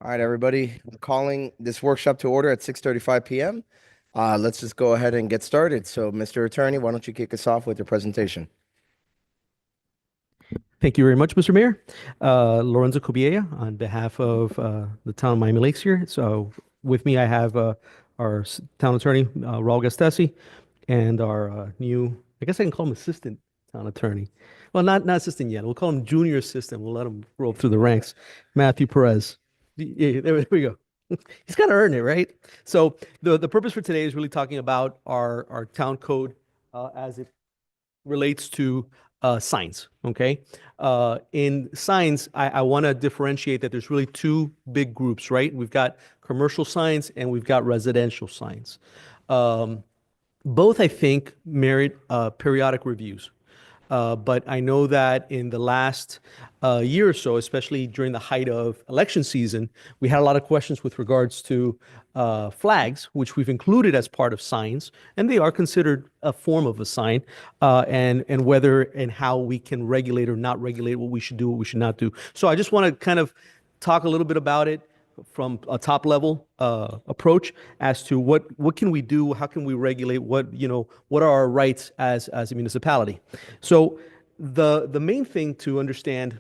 All right, everybody. I'm calling this workshop to order at 6:35 p.m. Let's just go ahead and get started. So, Mr. Attorney, why don't you kick us off with your presentation? Thank you very much, Mr. Mayor. Lorenzo Cubiella on behalf of the town of Miami Lakes here. So with me, I have our town attorney, Raul Gastesi, and our I guess I can call him assistant town attorney. Well, not assistant yet. We'll call him junior assistant. We'll let him roll through the ranks. Matthew Perez. Yeah, there we go. He's got to earn it, right? So the purpose for today is really talking about our town code as it relates to signs, okay? In signs, I want to differentiate that there's really two big groups, right? We've got commercial signs and we've got residential signs. Both, I think, merit periodic reviews. But I know that in the last year or so, especially during the height of election season, we had a lot of questions with regards to flags, which we've included as part of signs, and they are considered a form of a sign, and whether and how we can regulate or not regulate what we should do, what we should not do. So I just want to kind of talk a little bit about it from a top level approach as to what can we do, how can we regulate, what are our rights as a municipality. So the main thing to understand,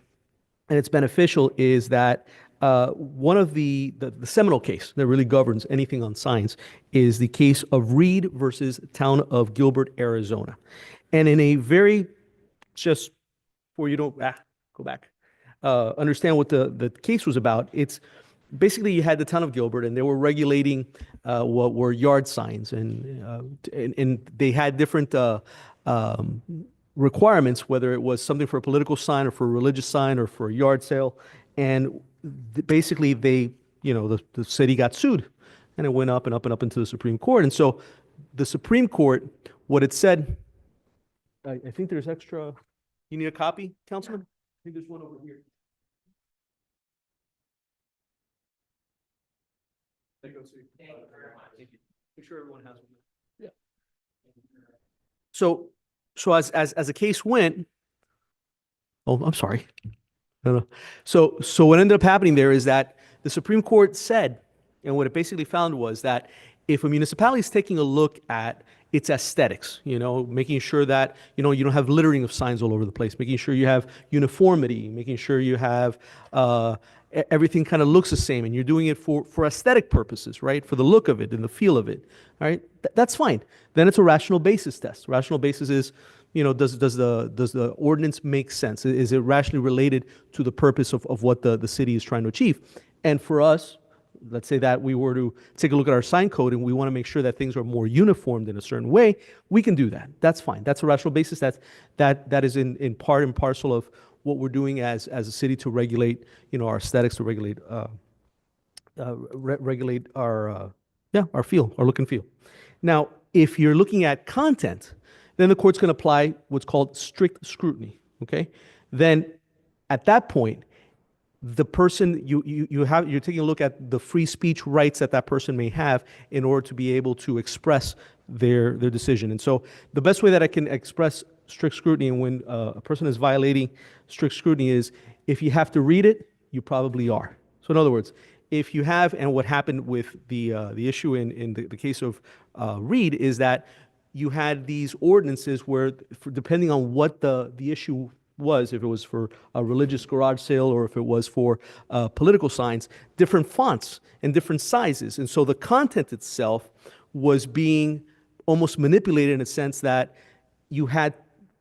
and it's beneficial, is that one of the seminal case that really governs anything on signs is the case of Reed versus Town of Gilbert, Arizona. And in a very, just for you don't go back, understand what the case was about, it's basically you had the Town of Gilbert and they were regulating what were yard signs, and they had different requirements, whether it was something for a political sign or for a religious sign or for a yard sale. And basically the city got sued, and it went up and up and up into the Supreme Court. And so the Supreme Court, what it said, I think there's extra. You need a copy, Councilman? I think there's one over here. Thank you very much. Thank you. Make sure everyone has one. Yeah. So as the case went, oh, I'm sorry. No. So what ended up happening there is that the Supreme Court said, and what it basically found was that if a municipality is taking a look at its aesthetics, making sure that, you don't have littering of signs all over the place, making sure you have uniformity, making sure you have everything kind of looks the same, and you're doing it for aesthetic purposes, right? For the look of it and the feel of it, all right? That's fine. Then it's a rational basis test. Rational basis is, does the ordinance make sense? Is it rationally related to the purpose of what the city is trying to achieve? And for us, let's say that we were to take a look at our sign code and we want to make sure that things are more uniformed in a certain way, we can do that. That's fine. That's a rational basis. That is in part and parcel of what we're doing as a city to regulate, our aesthetics, to regulate regulate our feel, our look and feel. Now, if you're looking at content, then the court's going to apply what's called strict scrutiny. Okay, then at that point, the person you're taking a look at the free speech rights that person may have in order to be able to express their decision. And so the best way that I can express strict scrutiny and when a person is violating strict scrutiny is if you have to read it, you probably are. So in other words, if you have, and what happened with the issue in the case of Reed is that you had these ordinances where, depending on what the issue was, if it was for a religious garage sale or if it was for political signs, different fonts and different sizes. And so the content itself was being almost manipulated in a sense that you had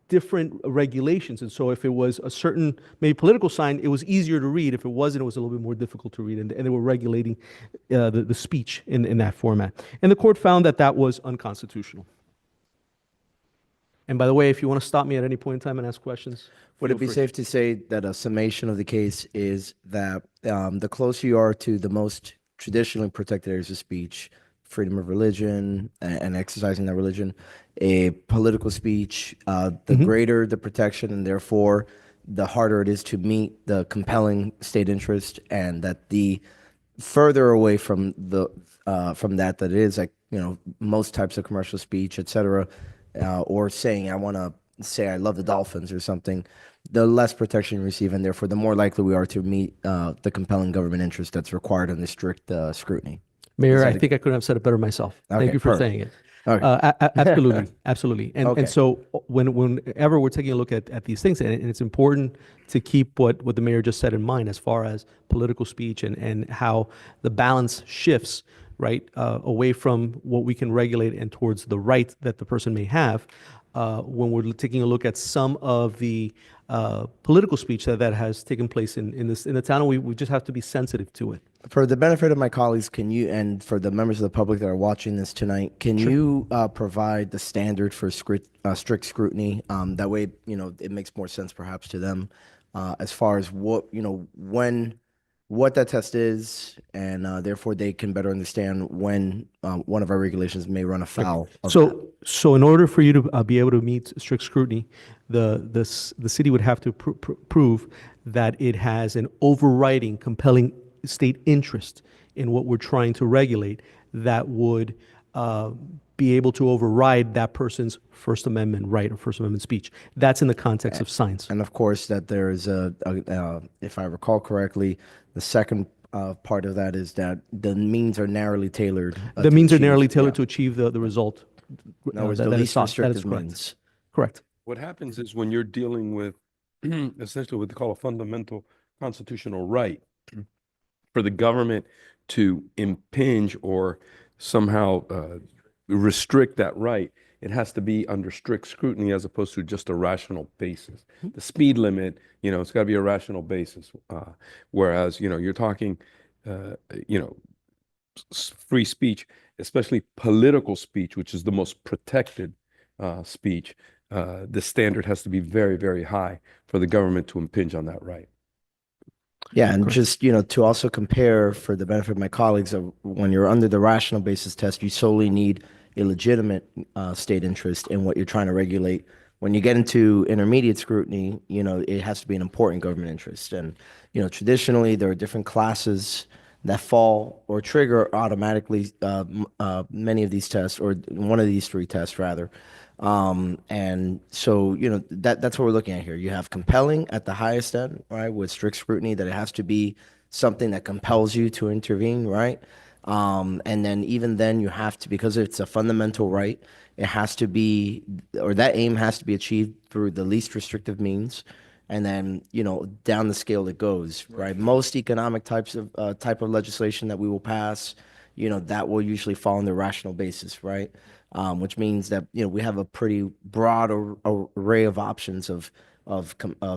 different regulations. And so if it was a certain, maybe political sign, it was easier to read. If it wasn't, it was a little bit more difficult to read. And they were regulating the speech in that format. And the court found that was unconstitutional. And by the way, if you want to stop me at any point in time and ask questions, would it be safe to say that a summation of the case is that the closer you are to the most traditionally protected areas of speech, freedom of religion and exercising that religion, a political speech, the greater the protection, and therefore the harder it is to meet the compelling state interest, and that the further away from that it is, like most types of commercial speech, etc., or saying I want to say I love the Dolphins or something, the less protection you receive, and therefore the more likely we are to meet the compelling government interest that's required under strict scrutiny. Mayor, Is I that think I couldn't have said it better myself. Thank Okay, you for perfect. saying it. Okay. Absolutely, absolutely. And Okay. so whenever we're taking a look at these things, and it's important to keep what the mayor just said in mind as far as political speech and how the balance shifts, right, away from what we can regulate and towards the right that the person may have. When we're taking a look at some of the political speech that has taken place in the town, we just have to be sensitive to it. For the benefit of my colleagues, can you, and for the members of the public that are watching this tonight, can you provide the standard for strict scrutiny? That way, it makes more sense perhaps to them as far as what that test is, and therefore they can better understand when one of our regulations may run afoul of that. So in order for you to be able to meet strict scrutiny, the city would have to prove that it has an overriding, compelling state interest in what we're trying to regulate that would be able to override that person's First Amendment right or First Amendment speech. That's in the context of signs. And of course, that there is if I recall correctly, the second part of that is that the means are narrowly tailored. The means are narrowly tailored to achieve the result. In other words, that the is least sought. That is restrictive correct. means. Correct. What happens is when you're dealing with essentially what they call a fundamental constitutional right for the government to impinge or somehow restrict that right, it has to be under strict scrutiny as opposed to just a rational basis. The speed limit, it's got to be a rational basis. Whereas, you're talking, free speech, especially political speech, which is the most protected speech, the standard has to be very, very high for the government to impinge on that right. Yeah, and just, to also compare for the benefit of my colleagues, when you're under the rational basis test, you solely need a legitimate state interest in what you're trying to regulate. When you get into intermediate scrutiny, it has to be an important government interest. And, traditionally, there are different classes that fall or trigger automatically many of these tests, or one of these three tests, rather. And so, that's what we're looking at here. You have compelling at the highest end, right, with strict scrutiny, that it has to be something that compels you to intervene, right? And then even then you have to, because it's a fundamental right, it has to be, or that aim has to be achieved through the least restrictive means. And then, down the scale it goes, right? Most economic type of legislation that we will pass, that will usually fall on the rational basis, right? Which means that, we have a pretty broad array of options of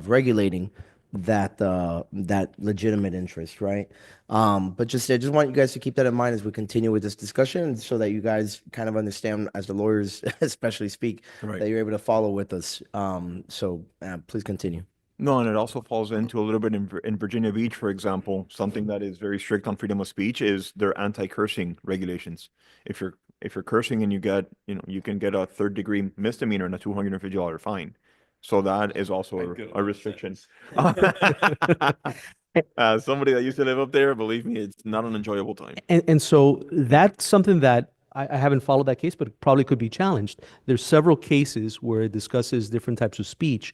regulating that legitimate interest, right? But I just want you guys to keep that in mind as we continue with this discussion, so that you guys kind of understand, as the lawyers especially speak, that you're able to follow with us. So please continue. No, and it also falls into a little bit in Virginia Beach, for example. Something that is very strict on freedom of speech is their anti-cursing regulations. If you're cursing and you can get a third-degree misdemeanor and a $250 fine. So that is also a restriction. Somebody that used to live up there, believe me, it's not an enjoyable time. And so that's something that I haven't followed that case, but it probably could be challenged. There's several cases where it discusses different types of speech,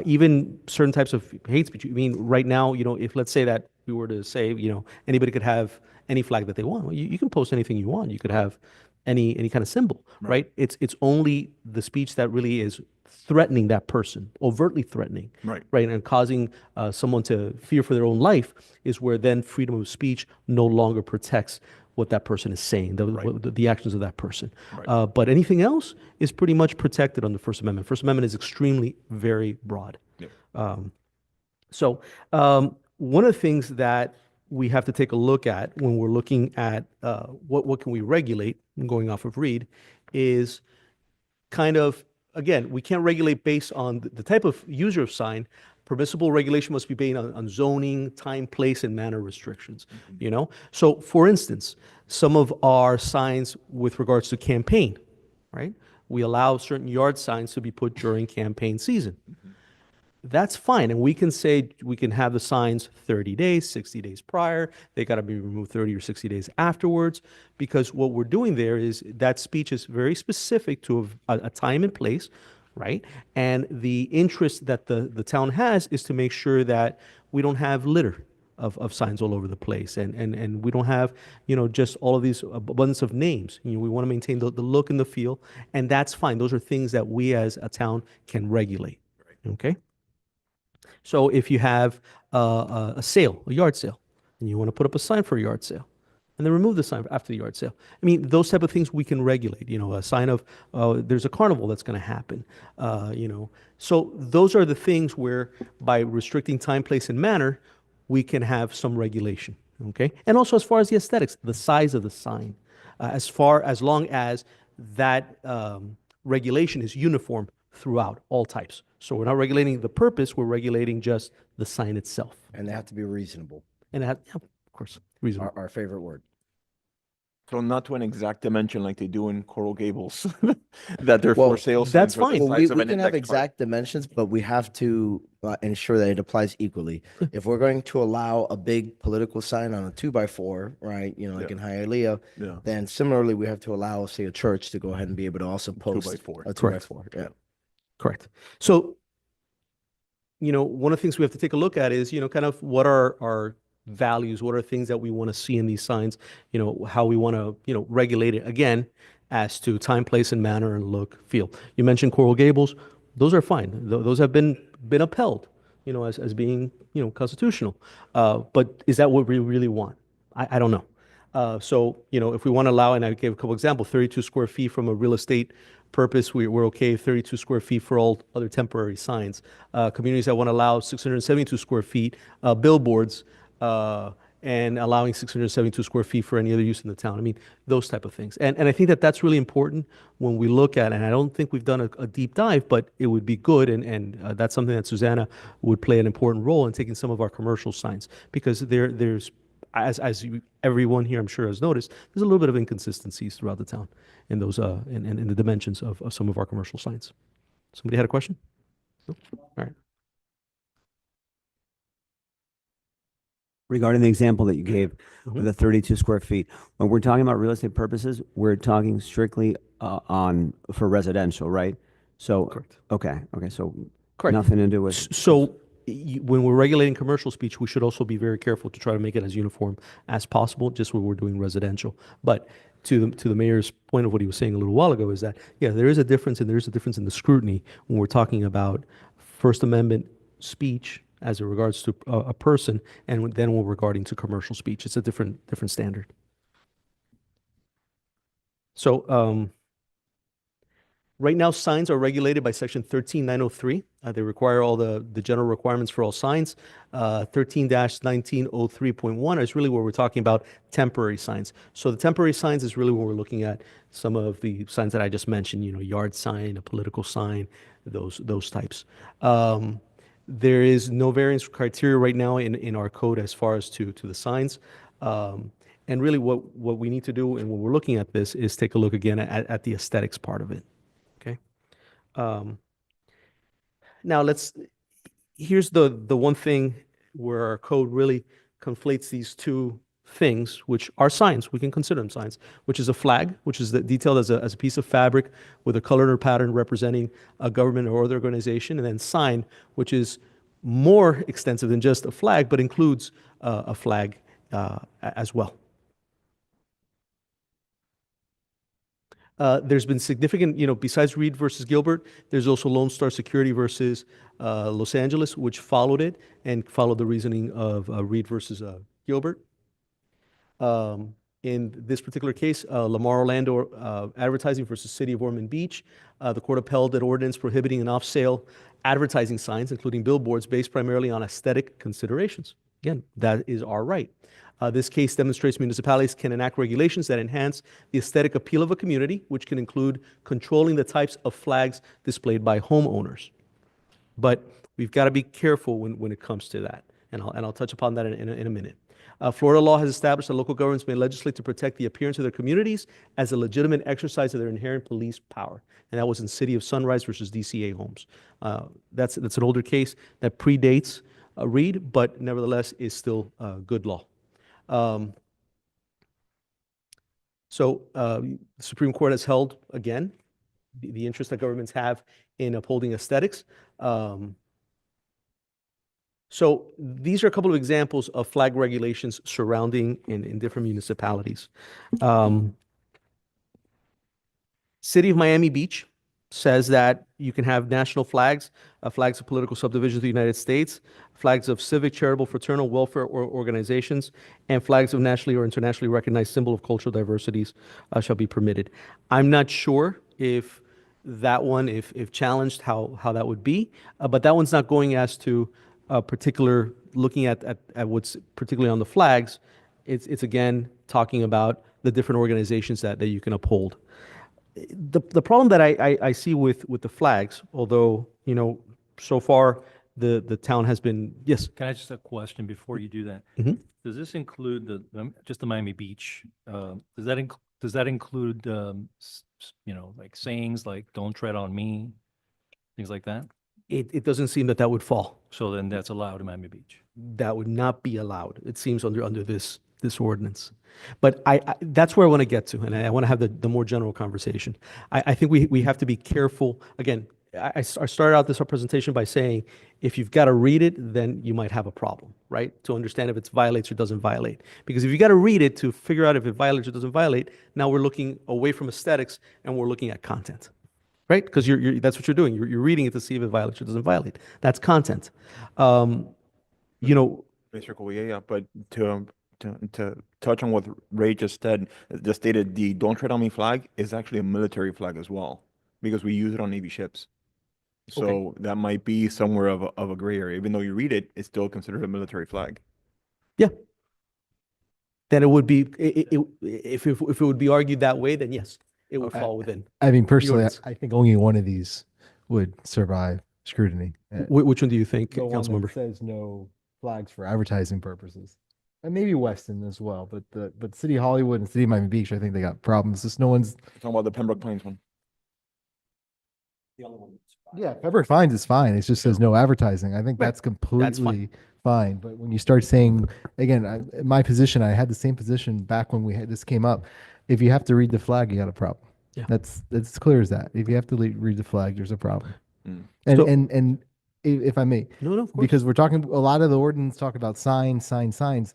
even certain types of hate speech. I mean, right now, if let's say that we were to say, anybody could have any flag that they want. Well, you can post anything you want. You could have any kind of symbol, right? It's only the speech that really is threatening that person, overtly threatening, right, and causing someone to fear for their own life, is where then freedom of speech no longer protects what that person is saying, the actions of that person. But anything else is pretty much protected under the First Amendment. First Amendment is extremely very broad. So one of the things that we have to take a look at when we're looking at what can we regulate, going off of Reed, is kind of, again, we can't regulate based on the type of user of sign. Permissible regulation must be based on zoning, time, place, and manner restrictions, So, for instance, some of our signs with regards to campaign, right? We allow certain yard signs to be put during campaign season. That's fine. And we can say, we can have the signs 30 days, 60 days prior. They got to be removed 30 or 60 days afterwards, because what we're doing there is that speech is very specific to a time and place right? And the interest that the town has is to make sure that we don't have litter of signs all over the place, and we don't have, just all of these abundance of names. We want to maintain the look and the feel, and that's fine. Those are things that we as a town can regulate, okay? So if you have a sale, a yard sale, and you want to put up a sign for a yard sale, and then remove the sign after the yard sale. I mean, those type of things we can regulate. A sign of there's a carnival that's going to happen. So those are the things where by restricting time, place, and manner, we can have some regulation. Okay, and also as far as the aesthetics, the size of the sign, as long as that regulation is uniform throughout all types. So we're not regulating the purpose; we're regulating just the sign itself. And they have to be reasonable. And it yeah, of course, reasonable. Our favorite word. So not to an exact dimension like they do in Coral Gables, that they're Well, for sale. that's signs are the fine. Well, size we of an can have index card. exact dimensions, but we have to ensure that it applies equally. If we're going to allow a big political sign on a 2x4, right, like in Hialeah, Yeah. then similarly, we have to allow, say, a church to go ahead and be able to also post 2x4. a Correct. 2x4. Yeah. Correct. So, one of the things we have to take a look at is, kind of what are our values, what are things that we want to see in these signs, how we want to, regulate it again as to time, place, and manner and look, feel. You mentioned Coral Gables. Those are fine. Those have been upheld, as being, constitutional. But is that what we really want? I don't know. So, if we want to allow, and I gave a couple examples, 32 square feet from a real estate purpose, we're okay, 32 square feet for all other temporary signs. Communities that want to allow 672 square feet, billboards, and allowing 672 square feet for any other use in the town. I mean, those type of things. And I think that that's really important when we look at, and I don't think we've done a deep dive, but it would be good, and that's something that Susanna would play an important role in taking some of our commercial signs, because there's, everyone here I'm sure has noticed, there's a little bit of inconsistencies throughout the town in those, in the dimensions of some of our commercial signs. Somebody had a question? No? All right. Regarding the example that you gave Mhm. with the 32 square feet, when we're talking about real estate purposes, we're talking strictly for residential, right? So, Correct. okay, so Correct. nothing to do with. So when we're regulating commercial speech, we should also be very careful to try to make it as uniform as possible, just when we're doing residential. But to the mayor's point of what he was saying a little while ago is that, yeah, there is a difference, and there's a difference in the scrutiny when we're talking about First Amendment speech as it regards to a person, and then when regarding to commercial speech. It's a different standard. So right now, signs are regulated by section 13903. They require all the general requirements for all signs. 13-1903.1 is really where we're talking about temporary signs. So the temporary signs is really when we're looking at some of the signs that I just mentioned, yard sign, a political sign, those types. There is no variance criteria right now in our code as far as to the signs. And really what we need to do, and when we're looking at this, is take a look again at the aesthetics part of it. Okay. Now here's the one thing where our code really conflates these two things, which are signs. We can consider them signs, which is a flag, which is detailed as a piece of fabric with a color or pattern representing a government or other organization, and then sign, which is more extensive than just a flag, but includes a flag as well. There's been significant, besides Reed versus Gilbert, there's also Lone Star Security versus Los Angeles, which followed it and followed the reasoning of Reed versus Gilbert. In this particular case, Lamar Orlando Advertising versus City of Ormond Beach, the court upheld an ordinance prohibiting an off-sale advertising signs, including billboards, based primarily on aesthetic considerations. Again, that is our right. This case demonstrates municipalities can enact regulations that enhance the aesthetic appeal of a community, which can include controlling the types of flags displayed by homeowners. But we've got to be careful when it comes to that, and I'll touch upon that in a minute. Florida law has established that local governments may legislate to protect the appearance of their communities as a legitimate exercise of their inherent police power, and that was in City of Sunrise versus DCA Homes. That's an older case that predates Reed, but nevertheless is still good law. The Supreme Court has held again the interest that governments have in upholding aesthetics. So these are a couple of examples of flag regulations surrounding in different municipalities. City of Miami Beach says that you can have national flags, flags of political subdivisions of the United States, flags of civic, charitable, fraternal, welfare or organizations, and flags of nationally or internationally recognized symbol of cultural diversities shall be permitted. I'm not sure if that one, if challenged, how that would be, but that one's not going as to a particular, looking at what's particularly on the flags. It's again talking about the different organizations that you can uphold. The problem that I see with the flags, although, you know, so far the town has been, yes, Can I just have a question before you do that? Mhm. Does this include just the Miami Beach? Does that include, you know, like sayings like "Don't tread on me," things like that? it doesn't seem that would fall. So then that's allowed in Miami Beach. That would not be allowed, it seems, under this ordinance. But I that's where I want to get to, and I want to have the more general conversation. I think we have to be careful. Again, I started out this presentation by saying, if you've got to read it, then you might have a problem, right? To understand if it violates or doesn't violate. Because if you got to read it to figure out if it violates or doesn't violate, now we're looking away from aesthetics and we're looking at content, right? Because that's what you're doing. You're reading it to see if it violates or doesn't violate. That's content. You know, Mr. Covilla, but to touch on what Ray just said, just stated, the "Don't Tread on Me" flag is actually a military flag as well, because we use it on Navy ships. So that might be somewhere of a gray area. Even though you read it, it's still considered a military flag. yeah. Then it would be, if it would be argued that way, then yes, it would fall within. I mean, personally, ordinance. I think only one of these would survive scrutiny. Which one do you think, The one that Councilmember? says no flags for advertising purposes. And maybe Weston as well, but City of Hollywood and City of Miami Beach, I think they got problems. Just no one's. Talking about the Pembroke Pines one. Yeah, Pembroke Fines is fine. It just says no advertising. I think Right. that's completely fine. But when you start saying, again, my position, I had the same position back when this came up. If you have to read the flag, you got a problem. Yeah. That's clear as that. If you have to read the flag, there's a problem. Mm. And So- and if I may, No, of course. because we're talking, a lot of the ordinance talk about signs,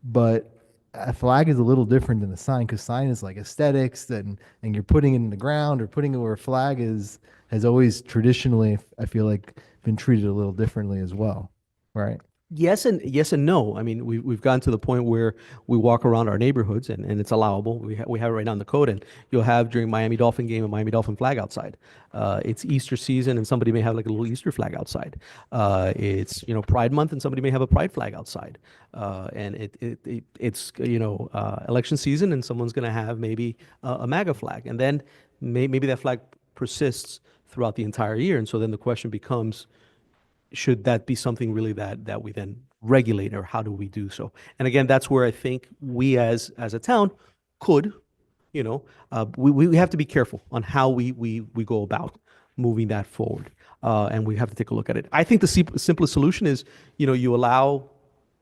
but a flag is a little different than a sign, because sign is like aesthetics, and you're putting it in the ground or putting it where a flag has always traditionally, I feel like, been treated a little differently as well, right? Yes and no. I mean, we've gotten to the point where we walk around our neighborhoods and it's allowable. We have it right now in the code, and you'll have during Miami Dolphin game a Miami Dolphin flag outside. It's Easter season and somebody may have like a little Easter flag outside. It's, you know, Pride month and somebody may have a Pride flag outside. And it's election season and someone's going to have maybe a MAGA flag, and then maybe that flag persists throughout the entire year. And so then the question becomes, should that be something really that we then regulate, or how do we do so? And again, that's where I think we as a town could, we have to be careful on how we go about moving that forward. And we have to take a look at it. I think the simplest solution is, you allow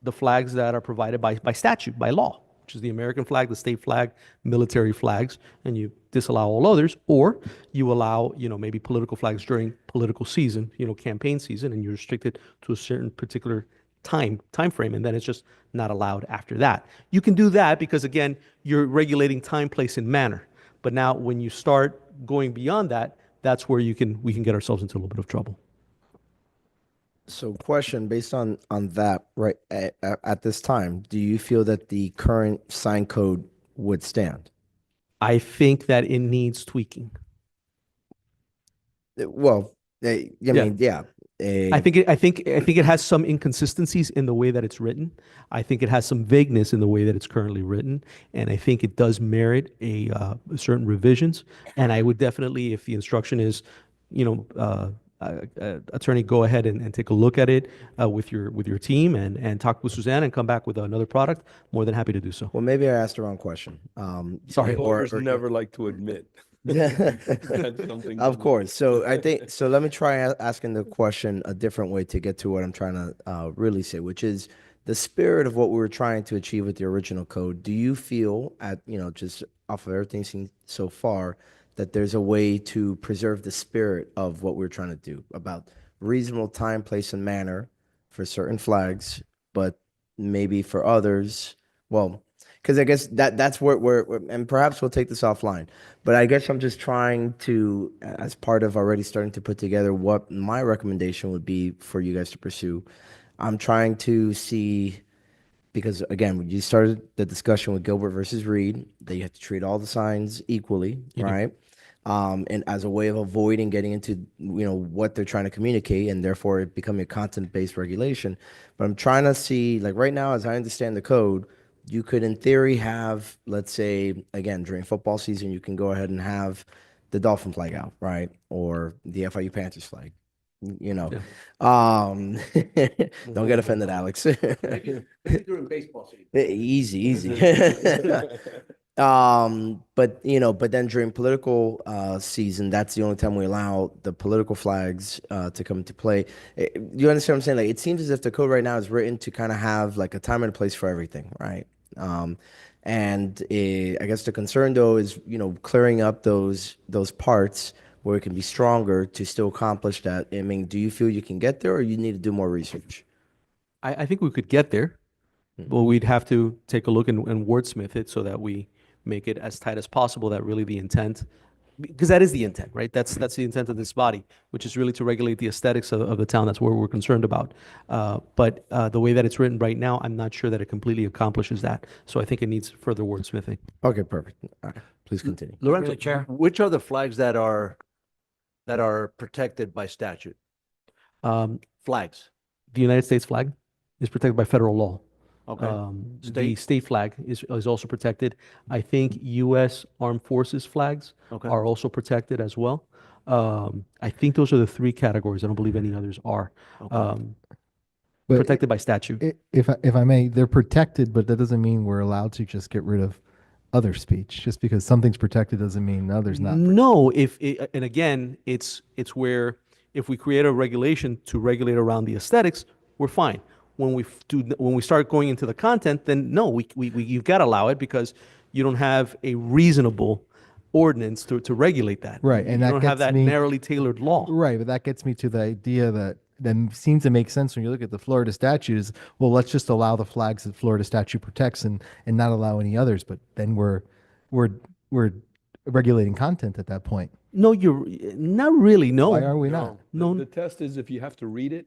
the flags that are provided by statute, by law, which is the American flag, the state flag, military flags, and you disallow all others, or you allow, maybe political flags during political season, campaign season, and you restrict it to a certain particular time frame, and then it's just not allowed after that. You can do that because, again, you're regulating time, place, and manner. But now when you start going beyond that, that's where we can get ourselves into a little bit of trouble. So question based on that, right, at this time, do you feel that the current sign code would stand? I think that it needs tweaking. Well, I mean, yeah. I think it has some inconsistencies in the way that it's written. I think it has some vagueness in the way that it's currently written, and I think it does merit certain revisions. And I would definitely, if the instruction is, attorney, go ahead and take a look at it with your team and talk with Suzanne and come back with another product. More than happy to do so. Well, maybe I asked the wrong question. Sorry. Lawyers never like to admit. Something Of course. So let me try asking the question a different way to get to what I'm trying to really say, which is the spirit of what we were trying to achieve with the original code. Do you feel just off of everything seen so far, that there's a way to preserve the spirit of what we're trying to do about reasonable time, place, and manner for certain flags, but maybe for others, well, because I guess that's where and perhaps we'll take this offline, but I guess I'm just trying to, as part of already starting to put together what my recommendation would be for you guys to pursue. I'm trying to see, because again, when you started the discussion with Gilbert versus Reed, that you have to treat all the signs equally, You do. right? And as a way of avoiding getting into, what they're trying to communicate, and therefore it becoming a content-based regulation. But I'm trying to see, like right now, as I understand the code, you could in theory have, let's say, again, during football season, you can go ahead and have the Dolphin flag out, right? Or the FIU Panthers flag, you know. Don't get offended, Alex. During baseball season. Easy, easy. But then during political season, that's the only time we allow the political flags to come into play. You understand what I'm saying? Like, it seems as if the code right now is written to kind of have like a time and a place for everything, right? I guess the concern though is, clearing up those parts where it can be stronger to still accomplish that. I mean, do you feel you can get there, or you need to do more research? I think we could get there, but we'd have to take a look and wordsmith it so that we make it as tight as possible, that really the intent, because that is the intent, right? That's the intent of this body, which is really to regulate the aesthetics of the town. That's what we're concerned about. But the way that it's written right now, I'm not sure that it completely accomplishes that. So I think it needs further wordsmithing. Okay, perfect. All right, please continue. Lorenzo, Chair. which are the flags that are protected by statute? Flags. The United States flag is protected by federal law. Okay. The State? state flag is also protected. I think U.S. Armed Forces flags Okay. are also protected as well. I think those are the three categories. I don't believe any others are Okay. But protected by statute. if I may, they're protected, but that doesn't mean we're allowed to just get rid of other speech. Just because something's protected doesn't mean the other's not. No, and again, it's where if we create a regulation to regulate around the aesthetics, we're fine. When we start going into the content, then no, you've got to allow it, because you don't have a reasonable ordinance to regulate that. Right, and you that don't have gets that me- narrowly tailored law. Right, but that gets me to the idea that seems to make sense when you look at the Florida statutes. Well, let's just allow the flags that Florida statute protects and not allow any others. But then we're regulating content at that point. No, you're not really. No. Why are we not? No. The test is if you have to read it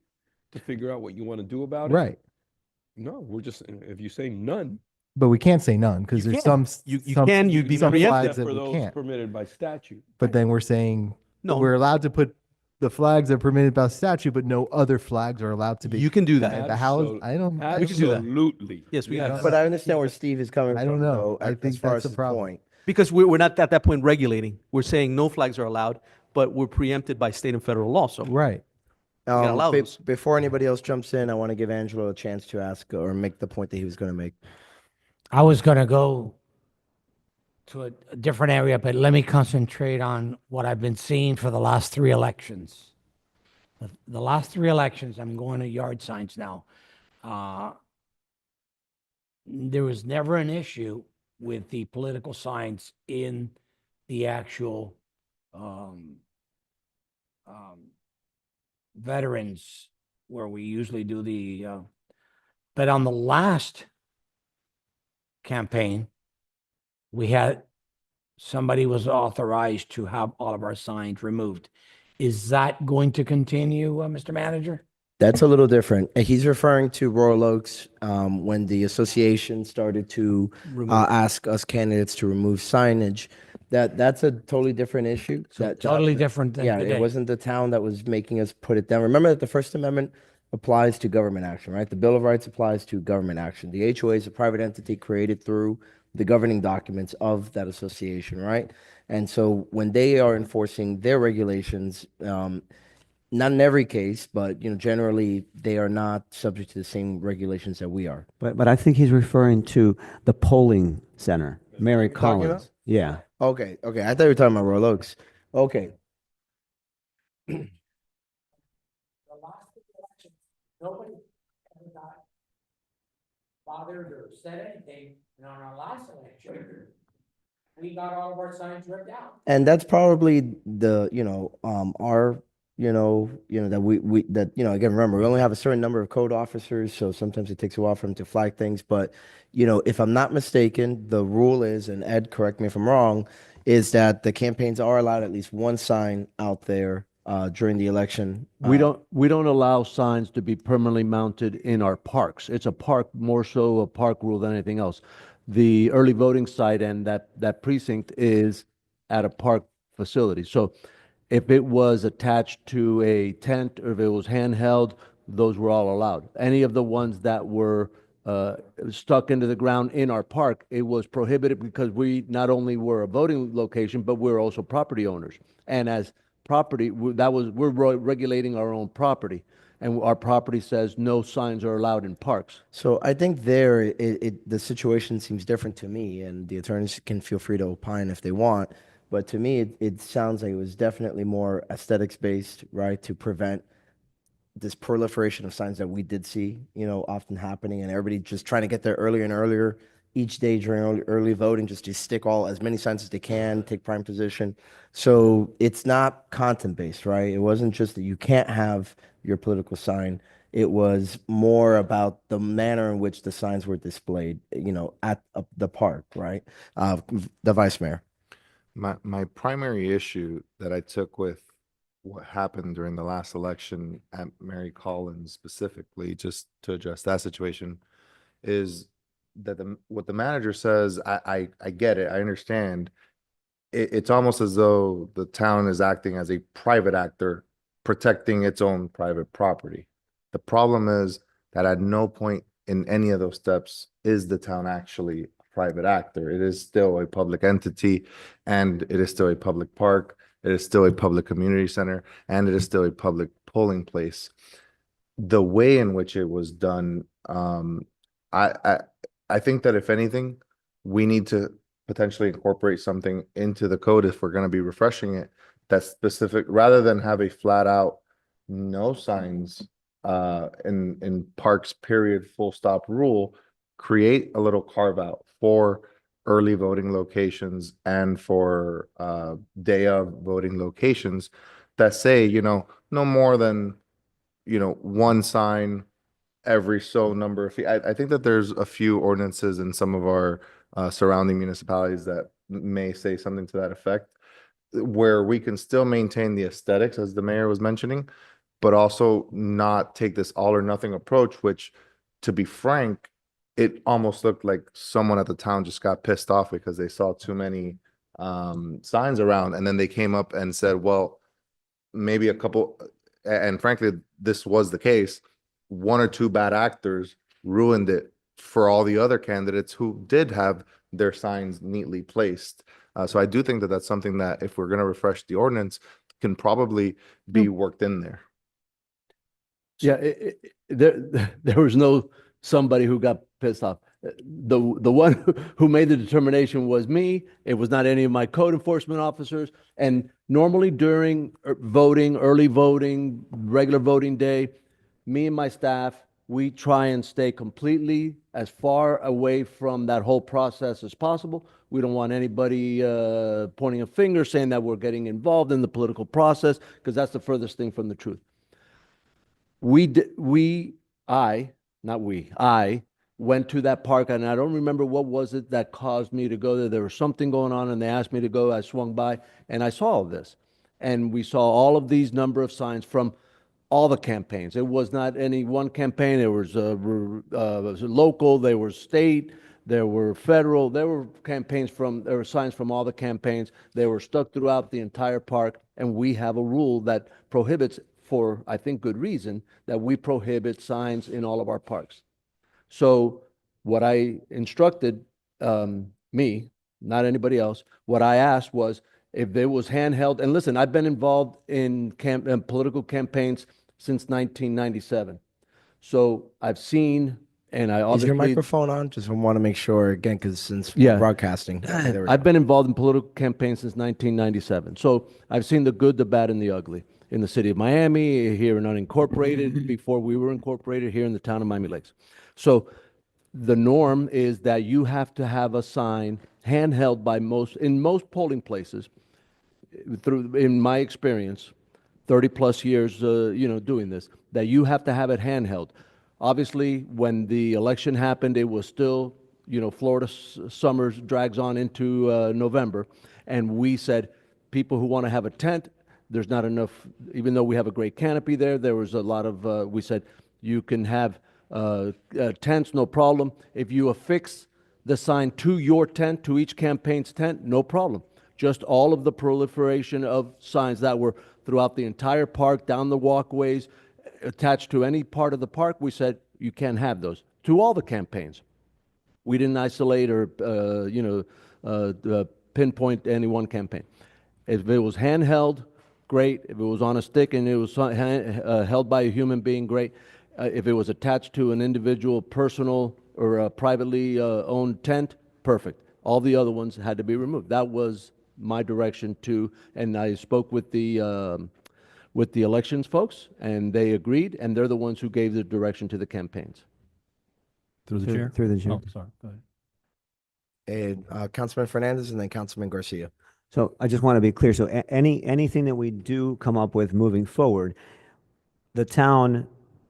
to figure out what you want to do about it. Right, No, we're just, if you say none. but we can't say none because You there's can. some You some- can, you'd be some preempted. flags Except that for we those can't. permitted by statute. But then we're saying No. we're allowed to put the flags that are permitted by statute, but no other flags are allowed to be. You can do And that. the how Absolute- I don't. We can do that. Absolutely. Yes, we can. But I understand where Steve is coming from. I don't know. though, I as think far that's as the his problem. point. Because we're not at that point regulating. We're saying no flags are allowed, but we're preempted by state and federal law. So Right. gotta allow those. Before anybody else jumps in, I want to give Angelo a chance to ask or make the point that he was going to make. I was going to go to a different area, but let me concentrate on what I've been seeing for the last three elections. The last three elections, I'm going to yard signs now. There was never an issue with the political signs in the actual veterans where we usually do the, but on the last campaign, we had, somebody was authorized to have all of our signs removed. Is that going to continue, Mr. Manager? That's a little different. He's referring to Royal Oaks when the association started to ask us candidates to remove signage. That's a totally different issue. So totally different than Yeah, today. it wasn't the town that was making us put it down. Remember that the First Amendment applies to government action, right? The Bill of Rights applies to government action. The HOA is a private entity created through the governing documents of that association, right? And so when they are enforcing their regulations, not in every case, but generally they are not subject to the same regulations that we are. But I think he's referring to the polling center, Mary talking about? Collins. Yeah. Okay, I thought you were talking about Royal Oaks. Okay, The last election, nobody ever got bothered or said anything, and on our last election, We got all of our signs ripped out. And that's probably the, our, that that, again, remember, we only have a certain number of code officers, so sometimes it takes a while for them to flag things. But, if I'm not mistaken, the rule is, and Ed, correct me if I'm wrong, is that the campaigns are allowed at least one sign out there during the election. We don't allow signs to be permanently mounted in our parks. It's a park, more so a park rule than anything else. The early voting site and that precinct is at a park facility. So if it was attached to a tent or if it was handheld, those were all allowed. Any of the ones that were stuck into the ground in our park, it was prohibited because we not only were a voting location, but we're also property owners. And as property, we're regulating our own property. And our property says no signs are allowed in parks. So I think there, the situation seems different to me, and the attorneys can feel free to opine if they want. But to me, it sounds like it was definitely more aesthetics based, right, to prevent this proliferation of signs that we did see, often happening, and everybody just trying to get there earlier and earlier each day during early voting, just to stick as many signs as they can, take prime position. So it's not content based, right? It wasn't just that you can't have your political sign. It was more about the manner in which the signs were displayed, at the park, right? The vice mayor. My primary issue that I took with what happened during the last election at Mary Collins specifically, just to address that situation, is that what the manager says, I get it, I understand. It's almost as though the town is acting as a private actor protecting its own private property. The problem is that at no point in any of those steps is the town actually a private actor. It is still a public entity, and it is still a public park. It is still a public community center, and it is still a public polling place. The way in which it was done, I think that if anything, we need to potentially incorporate something into the code if we're going to be refreshing it that's specific, rather than have a flat out no signs in parks, period, full stop rule. Create a little carve out for early voting locations and for day of voting locations that say, no more than, one sign every so number of feet. I think that there's a few ordinances in some of our surrounding municipalities that may say something to that effect, where we can still maintain the aesthetics, as the mayor was mentioning, but also not take this all or nothing approach, which, to be frank, it almost looked like someone at the town just got pissed off because they saw too many signs around, and then they came up and said, well, maybe a couple, and frankly, this was the case, one or two bad actors ruined it for all the other candidates who did have their signs neatly placed. So I do think that that's something that, if we're going to refresh the ordinance, can probably be worked in there. Yeah, there was no somebody who got pissed off. The one who made the determination was me. It was not any of my code enforcement officers. And normally during voting, early voting, regular voting day, me and my staff, we try and stay completely as far away from that whole process as possible. We don't want anybody pointing a finger saying that we're getting involved in the political process, because that's the furthest thing from the truth. I went to that park, and I don't remember what was it that caused me to go there. There was something going on, and they asked me to go. I swung by, and I saw all this. And we saw all of these number of signs from all the campaigns. It was not any one campaign. There was local, there was state, there were federal, there were signs from all the campaigns. They were stuck throughout the entire park, and we have a rule that prohibits, for I think good reason, that we prohibit signs in all of our parks. So what I instructed me, not anybody else, what I asked was, if there was handheld, and listen, I've been involved in political campaigns since 1997. So I've seen, and I Is obviously— your microphone on? Just want to make sure, again, because since Yeah. we're broadcasting. There we I've go. been involved in political campaigns since 1997. So I've seen the good, the bad, and the ugly in the city of Miami, here in unincorporated, before we were incorporated, here in the town of Miami Lakes. So the norm is that you have to have a sign handheld in most polling places, in my experience, 30-plus years, doing this, that you have to have it handheld. Obviously, when the election happened, it was still, Florida summer drags on into November, and we said, people who want to have a tent, there's not enough, even though we have a great canopy there was a lot of, we said, you can have tents, no problem. If you affix the sign to your tent, to each campaign's tent, no problem. Just all of the proliferation of signs that were throughout the entire park, down the walkways, attached to any part of the park, we said, you can't have those, to all the campaigns. We didn't isolate or, pinpoint any one campaign. If it was handheld, great. If it was on a stick and it was held by a human being, great. If it was attached to an individual personal or a privately owned tent, perfect. All the other ones had to be removed. That was my direction too, and I spoke with the elections folks, and they agreed, and they're the ones who gave the direction to the campaigns. Through the chair? Through the chair. Oh, sorry, go ahead. And Councilman Fernandez and then Councilman Garcia. So I just want to be clear. So anything that we do come up with moving forward, the town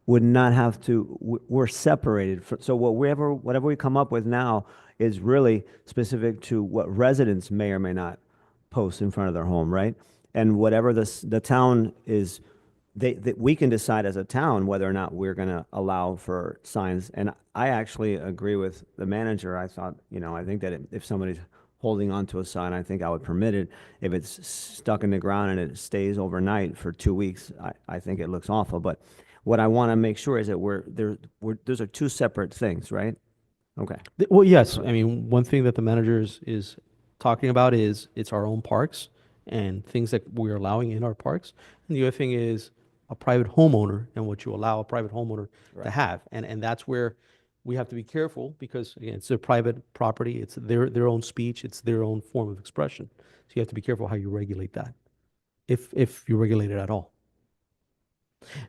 would not have to, we're separated. So whatever we come up with now is really specific to what residents may or may not post in front of their home, right? And whatever the town is, we can decide as a town whether or not we're going to allow for signs. And I actually agree with the manager. I thought, I think that if somebody's holding onto a sign, I think I would permit it. If it's stuck in the ground and it stays overnight for 2 weeks, I think it looks awful. But what I want to make sure is that those are two separate things, right? Okay. Well, yes. I mean, one thing that the manager is talking about is it's our own parks and things that we're allowing in our parks. And the other thing is a private homeowner and what you allow a private homeowner to have. And that's where we have to be careful because, again, it's their private property. It's their own speech. It's their own form of expression. So you have to be careful how you regulate that, if you regulate it at all.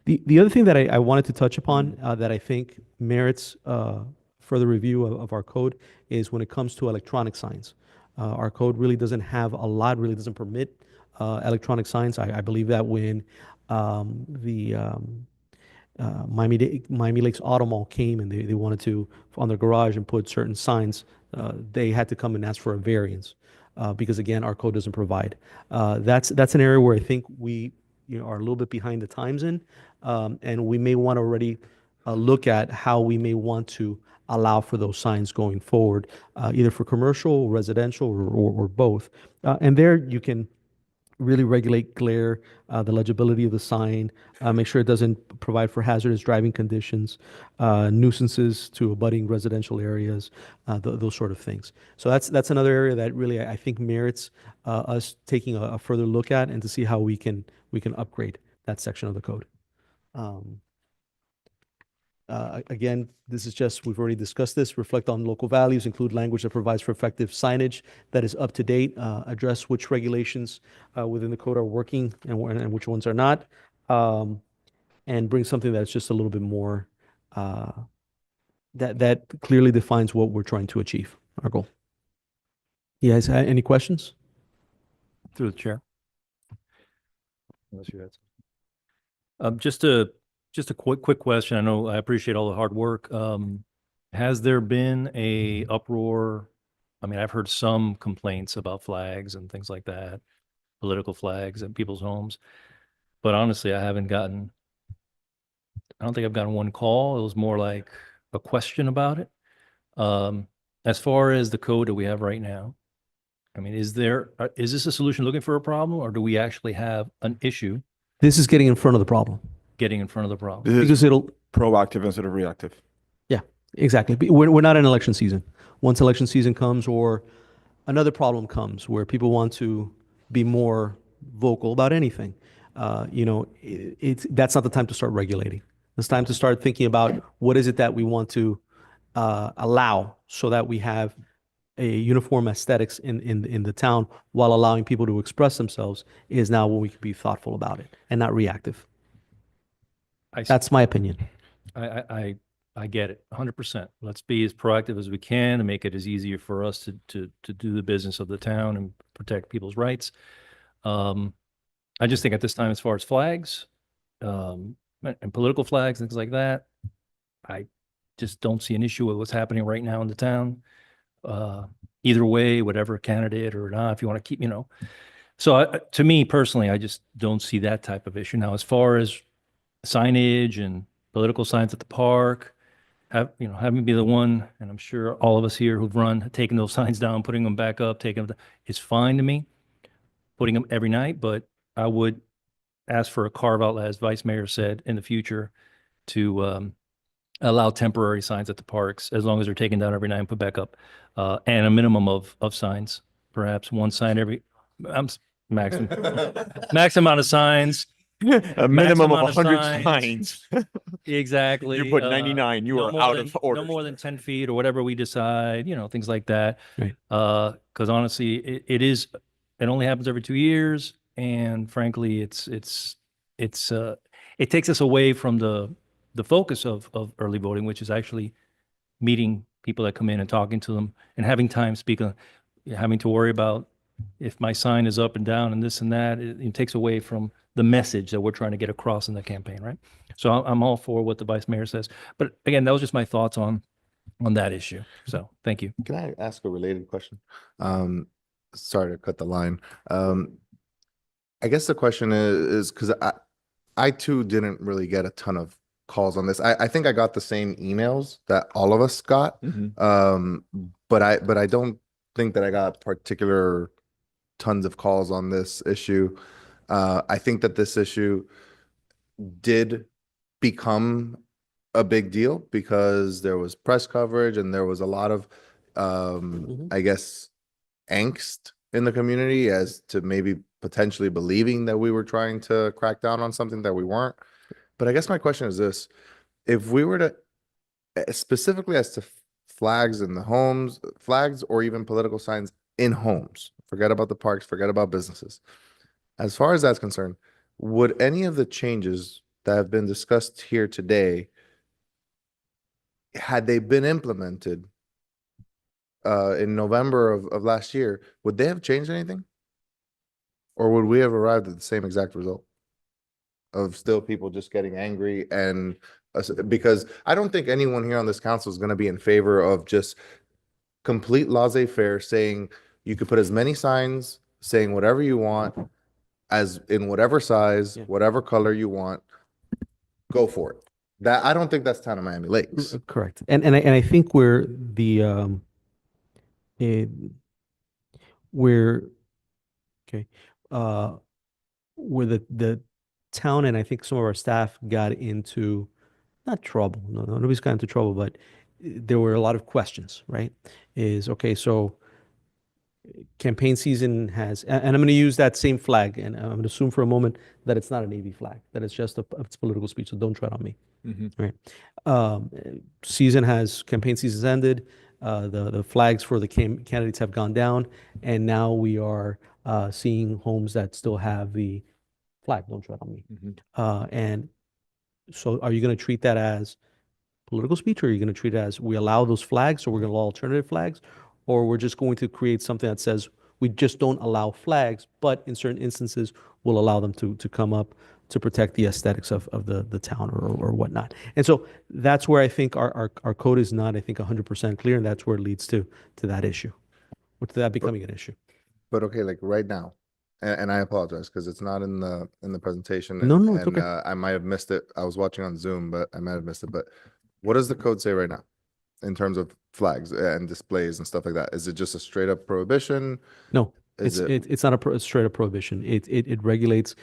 The other thing that I wanted to touch upon that I think merits further review of our code is when it comes to electronic signs. Our code really doesn't have a lot, really doesn't permit electronic signs. I believe that when Miami Lakes Auto Mall came and they wanted to, on their garage and put certain signs, they had to come and ask for a variance because, again, our code doesn't provide. That's an area where I think we are a little bit behind the times in, and we may want to already look at how we may want to allow for those signs going forward, either for commercial, residential, or both. And there you can really regulate glare, the legibility of the sign, make sure it doesn't provide for hazardous driving conditions, nuisances to abutting residential areas, those sort of things. So that's another area that really I think merits us taking a further look at and to see how we can upgrade that section of the code. Again, this is just, we've already discussed this, reflect on local values, include language that provides for effective signage that is up to date, address which regulations within the code are working and which ones are not, and bring something that's just a little bit more, that clearly defines what we're trying to achieve, our goal. You guys have any questions? Through the chair. Unless you had Just a quick question. I know I appreciate all the hard work. Has there been a uproar? I mean, I've heard some complaints about flags and things like that, political flags at people's homes. But honestly, I don't think I've gotten one call. It was more like a question about it. As far as the code that we have right now, I mean, is this a solution looking for a problem, or do we actually have an issue This is getting in front of the problem. getting in front of the problem? This is Because it'll, proactive instead of reactive. yeah, exactly. But we're not in election season. Once election season comes or another problem comes where people want to be more vocal about anything, that's not the time to start regulating. It's time to start thinking about what is it that we want to allow so that we have a uniform aesthetics in the town while allowing people to express themselves is now when we can be thoughtful about it and not reactive. That's my opinion. I I get it, 100%. Let's be as proactive as we can and make it as easier for us to do the business of the town and protect people's rights. I just think at this time, as far as flags, and political flags, things like that, I just don't see an issue with what's happening right now in the town. Either way, whatever candidate or not, if you want to keep, So to me personally, I just don't see that type of issue. Now, as far as signage and political signs at the park, having me be the one, and I'm sure all of us here who've run, taking those signs down, putting them back up, taking them, it's fine to me, putting them every night, but I would ask for a carve out, as Vice Mayor said, in the future to allow temporary signs at the parks as long as they're taken down every night and put back up, and a minimum of signs, perhaps one sign every, maximum amount of signs. A minimum of amount of 100 signs. Exactly. You put 99, you no are more out than- of order. No more than 10 feet or whatever we decide, things like that. Right. Because honestly, it only happens every 2 years. And frankly, it takes us away from the focus of early voting, which is actually meeting people that come in and talking to them and having time speaking, having to worry about if my sign is up and down and this and that. It takes away from the message that we're trying to get across in the campaign, right? So I'm all for what the Vice Mayor says. But again, that was just my thoughts on that issue. So thank you. Can I ask a related question? Sorry to cut the line. I guess the question is because I too didn't really get a ton of calls on this. I think I got the same emails that all of us got. But I don't think that I got particular tons of calls on this issue. I think that this issue did become a big deal because there was press coverage and there was a lot of, I guess, angst in the community as to maybe potentially believing that we were trying to crack down on something that we weren't. But I guess my question is this: if we were to, specifically as to flags in the homes, flags or even political signs in homes, forget about the parks, forget about businesses. As far as that's concerned, would any of the changes that have been discussed here today, had they been implemented in November of last year, would they have changed anything? Or would we have arrived at the same exact result of still people just getting angry? And because I don't think anyone here on this council is going to be in favor of just complete laissez-faire, saying you could put as many signs saying whatever you want, as in whatever size, whatever color you want, go for it. That I don't think that's town of Miami Lakes. Correct. And I think where the town and I think some of our staff got into, not trouble, no, nobody's got into trouble, but there were a lot of questions, right? So campaign season has, and I'm going to use that same flag, and I'm going to assume for a moment that it's not a Navy flag, that it's just it's political speech, so don't tread on me. Right. Campaign season's ended. The flags for the candidates have gone down, and now we are seeing homes that still have the flag, don't tread on me. And so are you going to treat that as political speech, or are you going to treat it as we allow those flags, so we're going to allow alternative flags, or we're just going to create something that says we just don't allow flags, but in certain instances we'll allow them to come up to protect the aesthetics of the town or whatnot. And so that's where I think our code is not, I think, 100% clear, and that's where it leads to that issue, or to that becoming an issue. But okay, like right now, and I apologize because it's not in the presentation. No, and, it's okay. I might have missed it. I was watching on Zoom, but I might have missed it. But what does the code say right now in terms of flags and displays and stuff like that? Is it just a straight up prohibition? No, Is it's not a straight up prohibition. It regulates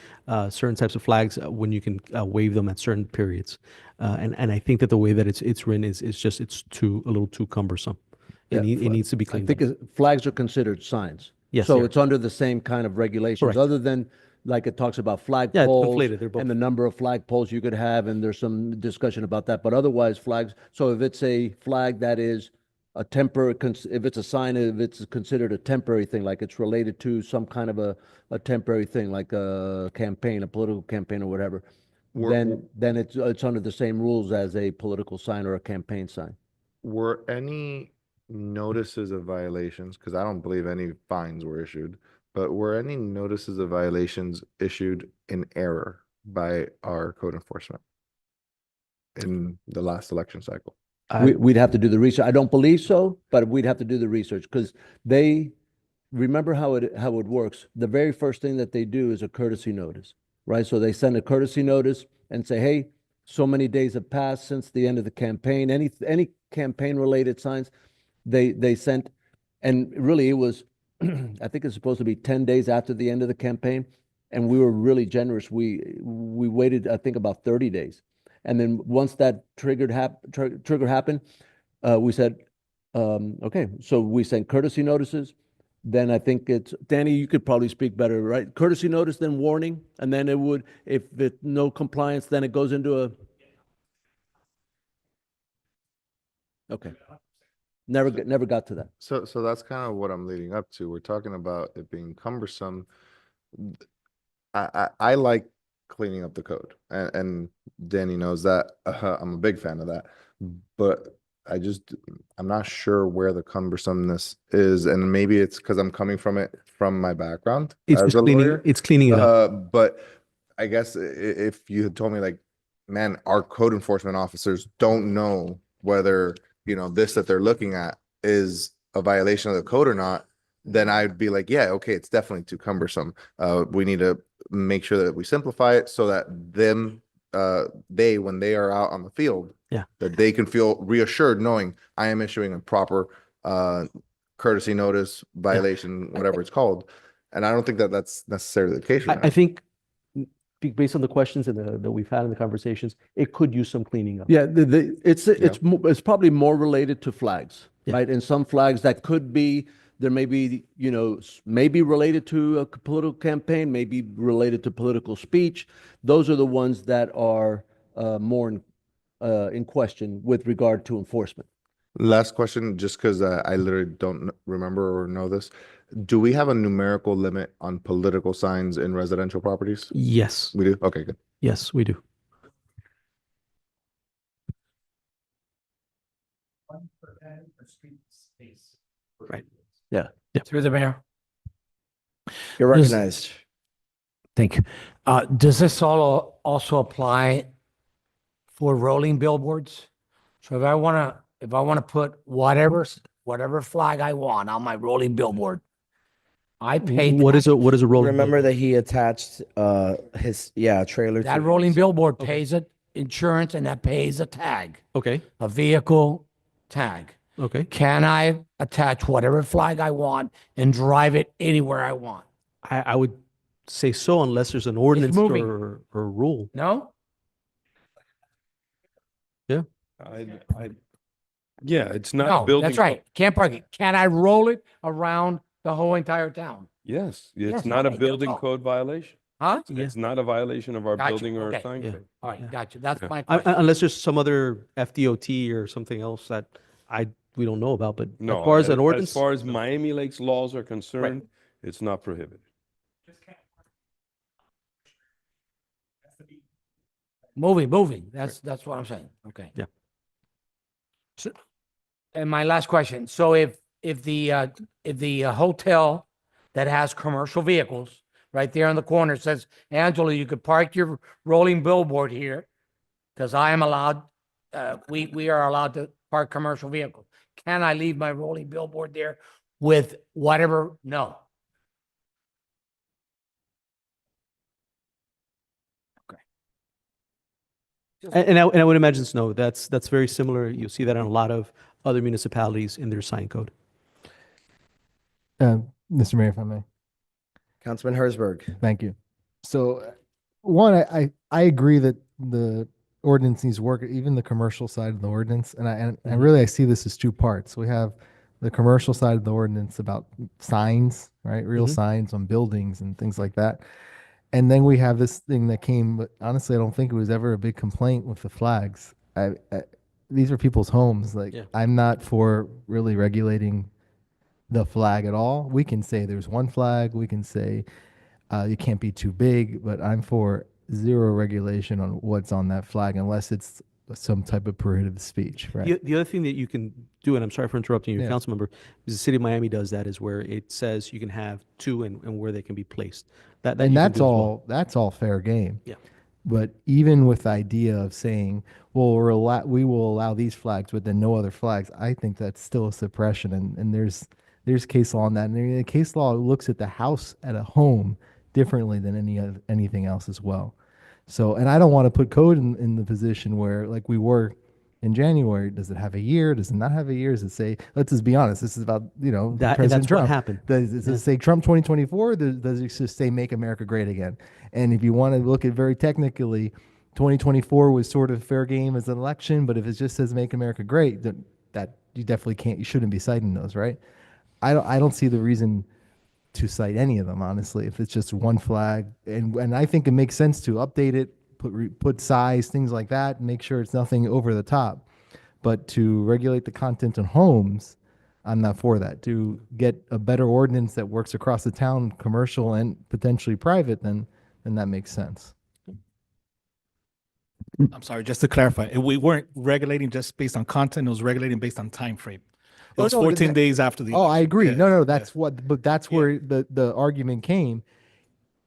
certain types of flags when you can wave them at certain periods, and I think that the way that it's written is just it's a little too cumbersome. It needs to be I cleaned think up. flags are considered signs. Yes, So they are. it's under the same kind of regulations, Correct. other than like it talks about Yeah, it's flagpoles conflated. They're both. and the number of flagpoles you could have, and there's some discussion about that. But otherwise, flags. So if it's a flag that is a temporary, if it's a sign, if it's considered a temporary thing, like it's related to some kind of a temporary thing, like a campaign, a political campaign or whatever, then it's under the same rules as a political sign or a campaign sign. Were any notices of violations, because I don't believe any fines were issued, but were any notices of violations issued in error by our code enforcement in the last election cycle? We'd have to do the research. I don't believe so, but we'd have to do the research because remember how it works. The very first thing that they do is a courtesy notice, right? So they send a courtesy notice and say, hey, so many days have passed since the end of the campaign. Any campaign related signs they sent, and really it was, I think it's supposed to be 10 days after the end of the campaign. And we were really generous. We waited, I think, about 30 days. And then once that trigger happened, we said, okay, so we sent courtesy notices. Then I think it's, Danny, you could probably speak better, right? Courtesy notice, then warning, and then it would, if it no compliance, then it goes into a. Okay. Never got to that. So that's kind of what I'm leading up to. We're talking about it being cumbersome. I like cleaning up the code, and Danny knows that. I'm a big fan of that, but I'm not sure where the cumbersomeness is, and maybe it's because I'm coming from my background It's as just a cleaning, lawyer. it's cleaning it up. But I guess if you had told me like, man, our code enforcement officers don't know whether, this that they're looking at is a violation of the code or not, then I'd be like, yeah, okay, it's definitely too cumbersome. We need to make sure that we simplify it so that when they are out on the field, that they can feel reassured knowing I am issuing a proper courtesy notice violation, whatever it's called. And I don't think that that's necessarily the case right I now. think based on the questions that we've had in the conversations, it could use some cleaning up. Yeah, it's probably more related to flags, Yeah. right? And some flags that could be, there may be, maybe related to a political campaign, maybe related to political speech. Those are the ones that are more in question with regard to enforcement. Last question, just because I literally don't remember or know this. Do we have a numerical limit on political signs in residential properties? Yes, We do? Okay, good. yes, we do. Right. Through the mayor. You're This- recognized. Thank you. Does this all also apply for rolling billboards? So if I want to put whatever flag I want on my rolling billboard, I pay What is a rolling? Remember billboard? that he attached his trailer to that rolling his- billboard pays it insurance and that pays a tag, Okay, a vehicle tag. okay. Can I attach whatever flag I want and drive it anywhere I want? I would say so unless there's an ordinance moving. or rule. No? Yeah, it's not No, building. that's right. Can't park it. Can I roll it around the whole entire town? Yes, Yes, it's not a okay, building oh. code violation. Huh? It's not a violation of our Gotcha, building or okay. sign Yeah. code. All right, Yeah. gotcha. That's Yeah. my question. Unless there's some other FDOT or something else that we don't know about, but No, as far as an ordinance. as far as Miami Lakes laws are concerned, it's not prohibited. Moving. That's what I'm saying. Okay. Yeah. So, and my last question. So if the hotel that has commercial vehicles right there in the corner says, Angela, you could park your rolling billboard here because I am allowed, we are allowed to park commercial vehicles. Can I leave my rolling billboard there with whatever? No. And I would imagine no, that's very similar. You'll see that in a lot of other municipalities in their sign code. Mr. Mayor, if I may. Councilman Herzberg. Thank you. So, one, I agree that the ordinance needs work, even the commercial side of the ordinance. And really, I see this as two parts. We have the commercial side of the ordinance about signs, right? Real signs on buildings and things like that. And then we have this thing that came, but honestly, I don't think it was ever a big complaint with the flags. These are people's homes. Like, Yeah. I'm not for really regulating the flag at all. We can say there's one flag. We can say you can't be too big, but I'm for zero regulation on what's on that flag unless it's some type of prohibited speech, right? The other thing that you can do, and I'm sorry for interrupting you, Yeah. council member, is the city of Miami does that, is where it says you can have two and where they can be placed. That And you can that's do as well. that's all fair game. Yeah. But even with the idea of saying, well, we will allow these flags, but then no other flags, I think that's still a suppression. And there's case law on that. And the case law looks at the house at a home differently than anything else as well. So, and I don't want to put code in the position where, like we were in January, does it have a year? Does it not have a year? Does it say, let's just be honest, this is about, And President that's what Trump. happened. Does it say Trump 2024? Does it just say make America great again? And if you want to look at very technically, 2024 was sort of fair game as an election, but if it just says make America great, then that you definitely can't, you shouldn't be citing those, right? I don't see the reason to cite any of them, honestly, if it's just one flag. And I think it makes sense to update it, put size, things like that, make sure it's nothing over the top. But to regulate the content on homes, I'm not for that. To get a better ordinance that works across the town, commercial and potentially private, then that makes sense. I'm sorry, just to clarify, we weren't regulating just based on content, it was regulating based on time frame. It Oh, was no, 14 days after the. Oh, I election. agree. Yeah, No, yeah. that's but that's Yeah. where the argument came.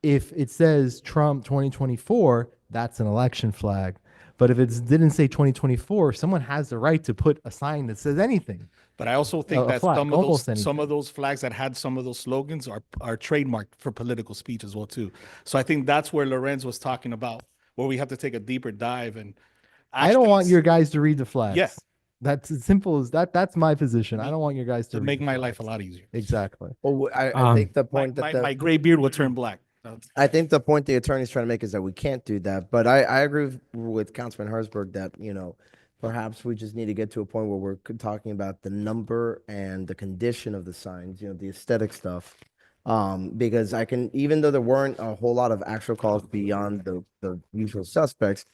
If it says Trump 2024, that's an election flag. But if it didn't say 2024, someone has the right to put a sign that says anything. But I also think a that flag, almost anything. some of those flags that had some of those slogans are trademarked for political speech as well too. So I think that's where Lorenz was talking about, where we have to take a deeper dive and. I don't want actually your guys to read the flags. Yes. That's as simple as that. That's my position. I don't want your guys to to read make the my life a flags. lot easier. Exactly. Well, I think the My, point that my gray beard will turn black. I think the point the attorney's trying to make is that we can't do that. But I agree with Councilman Herzberg that, perhaps we just need to get to a point where we're talking about the number and the condition of the signs, the aesthetic stuff. Because even though there weren't a whole lot of actual calls beyond the usual suspects,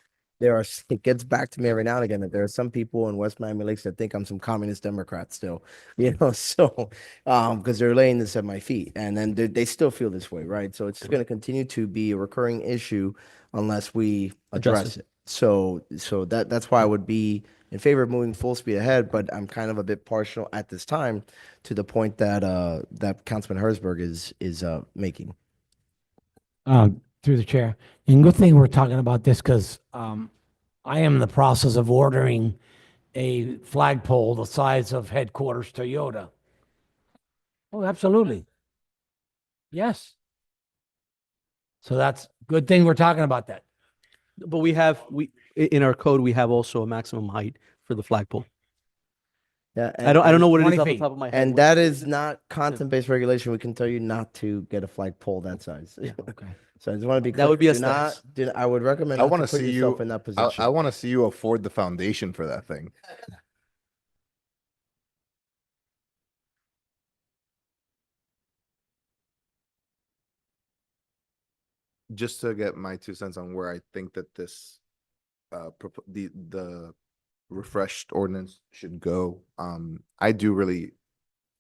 it gets back to me every now and again that there are some people in West Miami Lakes that think I'm some communist Democrat still, so, because they're laying this at my feet and then they still feel this way, right? So it's going to continue to be a recurring issue unless we address it. So that's why I would be in favor of moving full speed ahead, but I'm kind of a bit partial at this time to the point that Councilman Herzberg is making. Through the chair. And good thing we're talking about this because I am in the process of ordering a flagpole the size of headquarters Toyota. Oh, absolutely. Yes. So that's good thing we're talking about that. But in our code, we have also a maximum height for the flagpole. Yeah, I don't know what it is 20 off the feet. top of my head. and that is not content-based regulation. We can tell you not to get a flagpole that size. Okay. So I just want to be That would be clear. I would recommend I not want to to put see yourself you. in that position. I want to see you afford the foundation for that thing. Just to get my 2 cents on where I think that this, the refreshed ordinance should go. I do really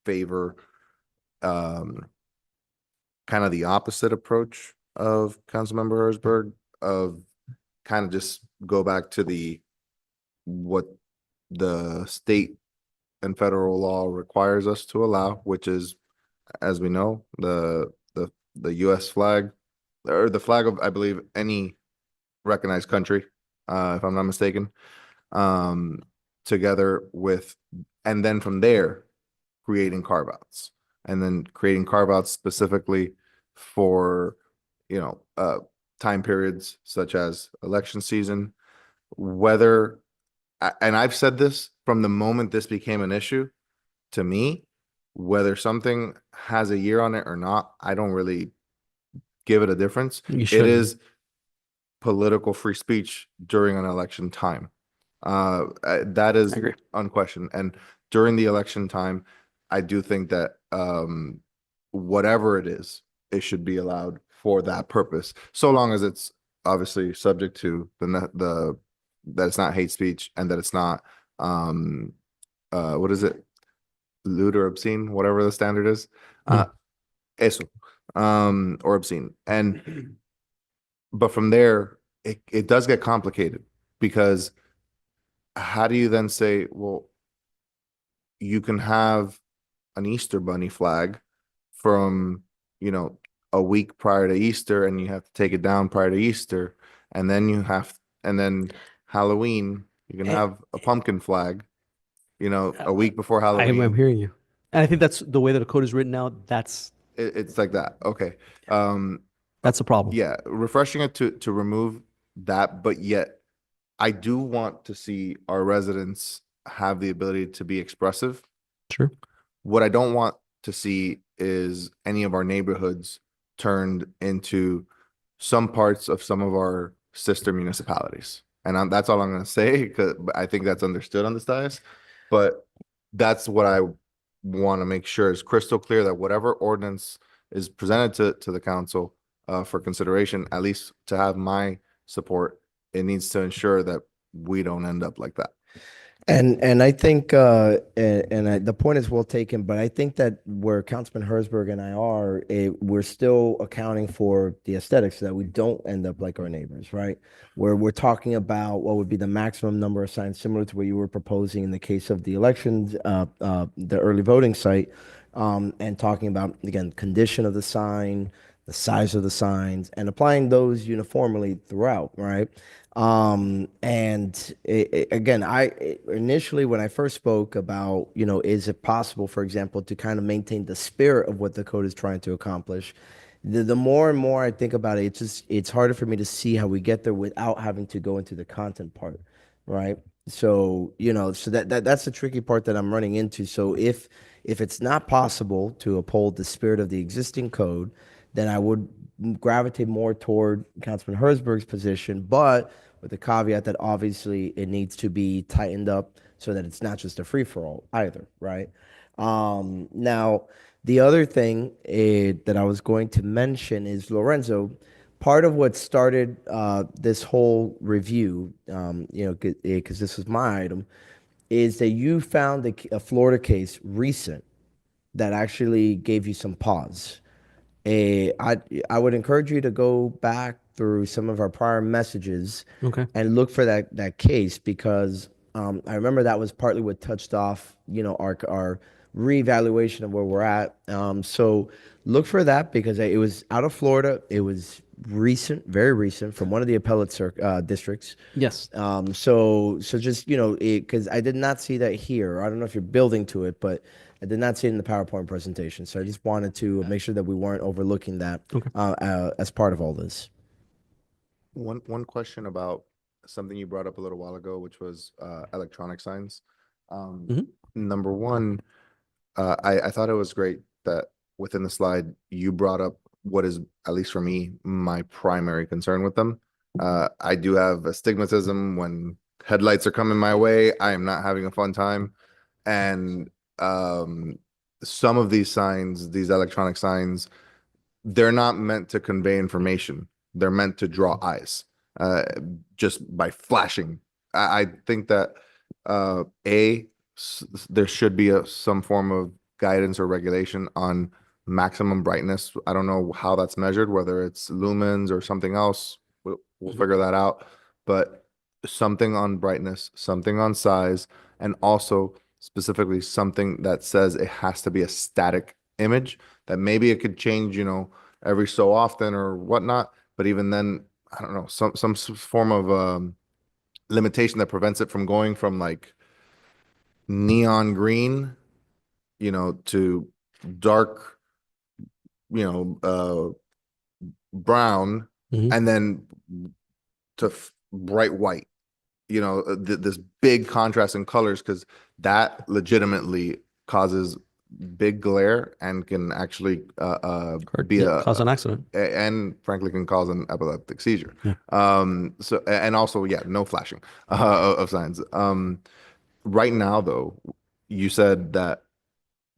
favor, kind of the opposite approach of Councilmember Herzberg of kind of just go back to what the state and federal law requires us to allow, which is, as we know, the US flag or the flag of, I believe, any recognized country, if I'm not mistaken, together with, and then from there, creating carve-outs, and then creating carve-outs specifically for, time periods such as election season, whether, and I've said this from the moment this became an issue, to me, whether something has a year on it or not, I don't really give it a difference. You It shouldn't. is political free speech during an election time. That is agree. unquestioned. And during the election time, I do think that whatever it is, it should be allowed for that purpose, so long as it's obviously subject to that it's not hate speech and that it's not what is it, lewd or obscene, whatever the standard is, eso, or obscene. And but from there, it does get complicated because how do you then say, well, you can have an Easter bunny flag from, a week prior to Easter and you have to take it down prior to Easter. And then Halloween, you can have a pumpkin flag, a week before Halloween. I'm hearing you. And I think that's the way that the code is written now. It's like that. Okay. That's a problem. Yeah, refreshing it to remove that, but yet I do want to see our residents have the ability to be expressive. Sure. What I don't want to see is any of our neighborhoods turned into some parts of some of our sister municipalities. And that's all I'm going to say, because I think that's understood on this dais. But that's what I want to make sure is crystal clear, that whatever ordinance is presented to the council for consideration, at least to have my support, it needs to ensure that we don't end up like that. And I think, the point is well taken, but I think that where Councilman Herzberg and I are, we're still accounting for the aesthetics so that we don't end up like our neighbors, right? Where we're talking about what would be the maximum number of signs, similar to what you were proposing in the case of the elections, the early voting site, and talking about, again, condition of the sign, the size of the signs, and applying those uniformly throughout, right? Again, initially when I first spoke about, is it possible, for example, to kind of maintain the spirit of what the code is trying to accomplish? The more and more I think about it, it's harder for me to see how we get there without having to go into the content part, right? So, that's the tricky part that I'm running into. So if it's not possible to uphold the spirit of the existing code, then I would gravitate more toward Councilman Herzberg's position, but with the caveat that obviously it needs to be tightened up so that it's not just a free-for-all either, right? Now, the other thing that I was going to mention is, Lorenzo, part of what started this whole review, because this was my item, is that you found a Florida case recent that actually gave you some pause. I would encourage you to go back through some of our prior messages and look for that case, because I remember that was partly what touched off, our reevaluation of where we're at. So look for that, because it was out of Florida. It was recent, very recent, from one of the appellate districts. Yes. So just, because I did not see that here. I don't know if you're building to it, but I did not see it in the PowerPoint presentation. So I just wanted to make sure that we weren't overlooking that as part of all this. One question about something you brought up a little while ago, which was electronic signs. Number one, I thought it was great that within the slide you brought up what is, at least for me, my primary concern with them. I do have astigmatism. When headlights are coming my way, I am not having a fun time. And some of these signs, these electronic signs, they're not meant to convey information. They're meant to draw eyes just by flashing. I think that there should be some form of guidance or regulation on maximum brightness. I don't know how that's measured, whether it's lumens or something else. We'll figure that out. But something on brightness, something on size, and also specifically something that says it has to be a static image, that maybe it could change, every so often or whatnot. But even then, I don't know, some form of limitation that prevents it from going from like neon green, to dark, brown, and then to bright white, this big contrast in colors, because that legitimately causes big glare and can actually cause an accident, and frankly can cause an epileptic seizure. So, and also, no flashing of signs. Right now, though, you said that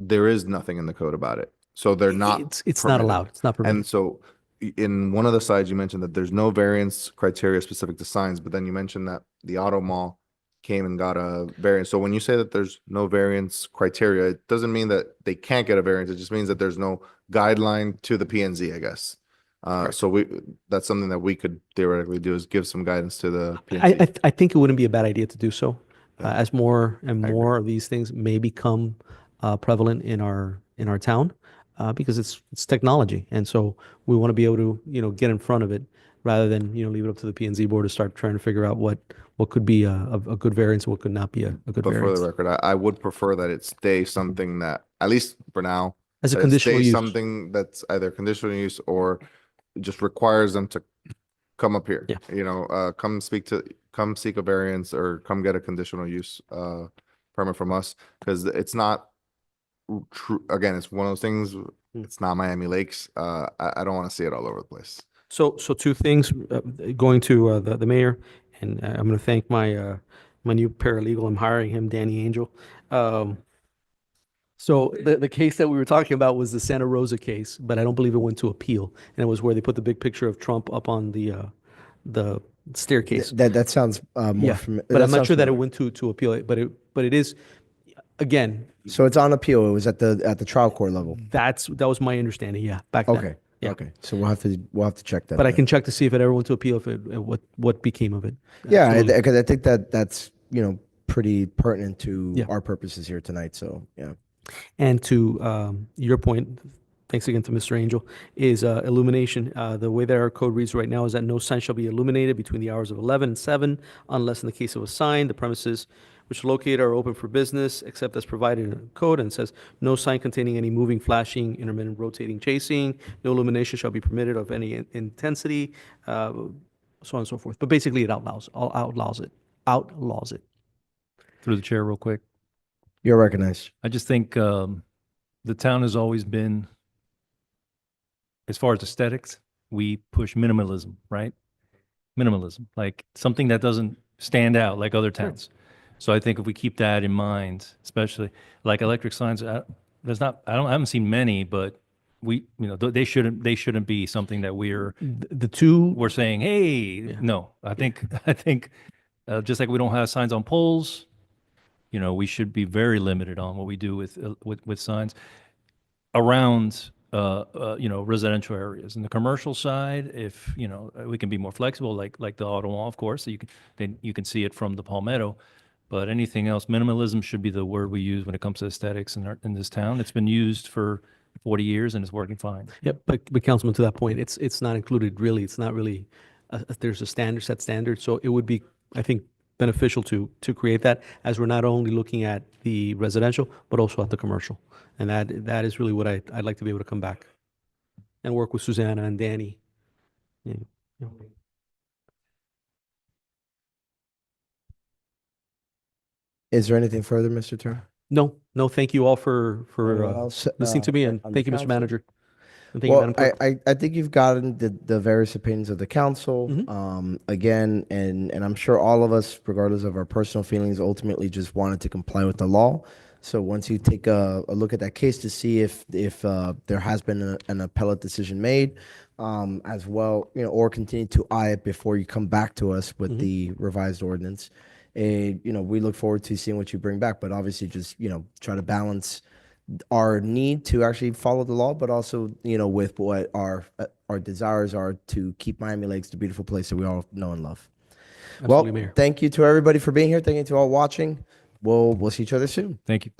there is nothing in the code about it, so they're not. It's not allowed. It's not permitted. And so, in one of the slides, you mentioned that there's no variance criteria specific to signs, but then you mentioned that the auto mall came and got a variance. So when you say that there's no variance criteria, it doesn't mean that they can't get a variance. It just means that there's no guideline to the P&Z, I guess. So that's something that we could theoretically do, is give some guidance to the I PNC. I think it wouldn't be a bad idea to do so, as more and I agree. more of these things may become prevalent in our town, because it's technology, and so we want to be able to get in front of it rather than leave it up to the P and Z board to start trying to figure out what could be a good variance and what could not be a good But for variance the record, I would prefer that it stay something that, at least for now, as a that it conditional stay use. something that's either conditional use or just requires them to come up here. Yeah. Come seek a variance or come get a conditional use permit from us, because it's not true. Again, it's one of those things. It's not Miami Lakes. I don't want to see it all over the place. So two things, going to the mayor, and I'm going to thank my new paralegal. I'm hiring him, Danny Angel. So the case that we were talking about was the Santa Rosa case, but I don't believe it went to appeal. And it was where they put the big picture of Trump up on the staircase. That sounds more Yeah, familiar. but I'm not sure that it went to appeal it, but it is, again, So it's on appeal. It was at the trial court level. that was my understanding. Yeah, back then. Okay. Yeah. Okay. So we'll have to check that. But I then. can check to see if it ever went to appeal, if what became of it. Yeah, Absolutely. because I think that's pretty pertinent to Yeah. our purposes here tonight. So yeah. And to your point, thanks again to Mr. Angel, is illumination. The way that our code reads right now is that no sign shall be illuminated between the hours of 11 and 7, unless in the case of a sign, the premises which are located are open for business, except as provided in the code, and it says no sign containing any moving, flashing, intermittent, rotating, chasing. No illumination shall be permitted of any intensity, so on and so forth. But basically, it outlaws it. Through the chair real quick. You're recognized. I just think the town has always been, as far as aesthetics, we push minimalism, right? Minimalism, like something that doesn't stand out like other towns. So I think if we keep that in mind, especially like electric signs, I haven't seen many, but they shouldn't be something that we're saying, hey, no. I think just like we don't have signs on poles, we should be very limited on what we do with signs around residential areas. In the commercial side, if we can be more flexible, like the auto mall, of course, so you can see it from the Palmetto. But anything else, minimalism should be the word we use when it comes to aesthetics in this town. It's been used for 40 years and it's working fine. Yep, but Councilman, to that point, it's not included really. It's not really. There's a set standard, so it would be, I think, beneficial to create that, as we're not only looking at the residential but also at the commercial, and that is really what I'd like to be able to come back and work with Susanna and Danny. Yeah. Is there anything further, Mr. Turner? No, thank you all for Anyone else, listening to me, and on the thank you, Mr. council? Manager. And thank you, Well, Madam Clerk. I think you've gotten the various opinions of the council. Again, and I'm sure all of us, regardless of our personal feelings, ultimately just wanted to comply with the law. So once you take a look at that case to see if there has been an appellate decision made, as well, or continue to eye it before you come back to us with the revised ordinance. We look forward to seeing what you bring back, but obviously just, try to balance our need to actually follow the law, but also, with what our desires are to keep Miami Lakes the beautiful place that we all know and love. Absolutely, Well, Mayor. thank you to everybody for being here. Thank you to all watching. We'll see each other soon. Thank you.